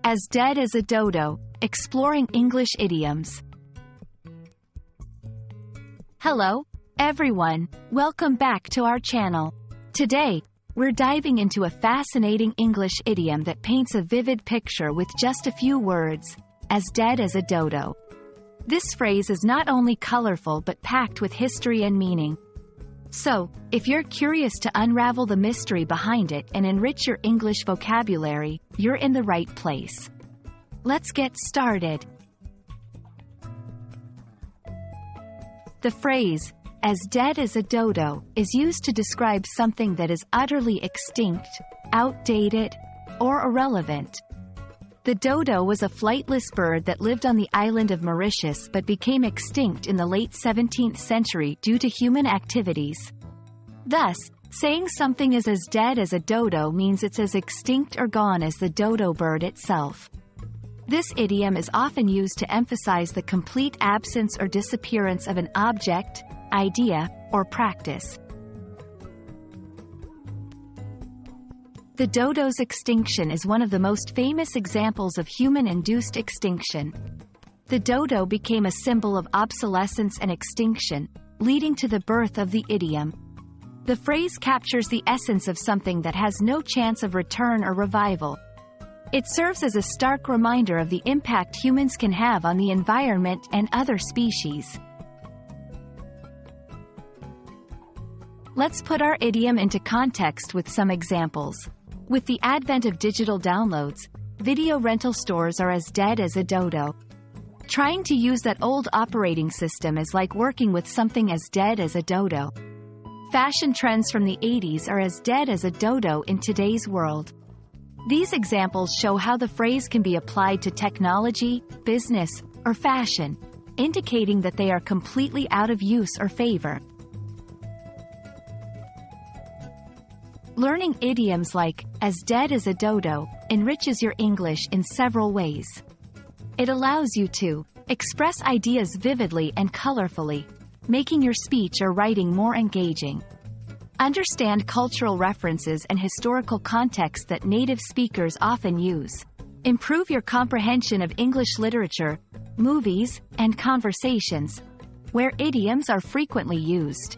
As dead as a dodo, exploring English idioms. Hello, everyone. Welcome back to our channel. Today, we're diving into a fascinating English idiom that paints a vivid picture with just a few words, as dead as a dodo. This phrase is not only colorful but packed with history and meaning. So, if you're curious to unravel the mystery behind it and enrich your English vocabulary, you're in the right place. Let's get started. The phrase, as dead as a dodo, is used to describe something that is utterly extinct, outdated, or irrelevant. The dodo was a flightless bird that lived on the island of Mauritius but became extinct in the late 17th century due to human activities. Thus, saying something is as dead as a dodo means it's as extinct or gone as the dodo bird itself. This idiom is often used to emphasize the complete absence or disappearance of an object, idea, or practice. The dodo's extinction is one of the most famous examples of human-induced extinction. The dodo became a symbol of obsolescence and extinction, leading to the birth of the idiom. The phrase captures the essence of something that has no chance of return or revival. It serves as a stark reminder of the impact humans can have on the environment and other species. Let's put our idiom into context with some examples. With the advent of digital downloads, video rental stores are as dead as a dodo. Trying to use that old operating system is like working with something as dead as a dodo. Fashion trends from the 80s are as dead as a dodo in today's world. These examples show how the phrase can be applied to technology, business, or fashion, indicating that they are completely out of use or favor. Learning idioms like, as dead as a dodo, enriches your English in several ways. It allows you to express ideas vividly and colorfully, making your speech or writing more engaging. Understand cultural references and historical context that native speakers often use. Improve your comprehension of English literature, movies, and conversations, where idioms are frequently used.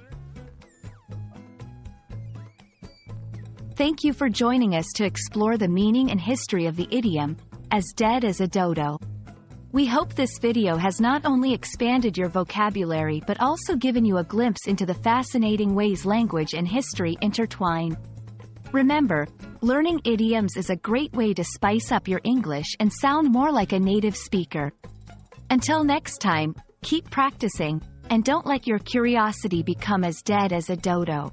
Thank you for joining us to explore the meaning and history of the idiom, as dead as a dodo. We hope this video has not only expanded your vocabulary but also given you a glimpse into the fascinating ways language and history intertwine. Remember, learning idioms is a great way to spice up your English and sound more like a native speaker. Until next time, keep practicing, and don't let your curiosity become as dead as a dodo.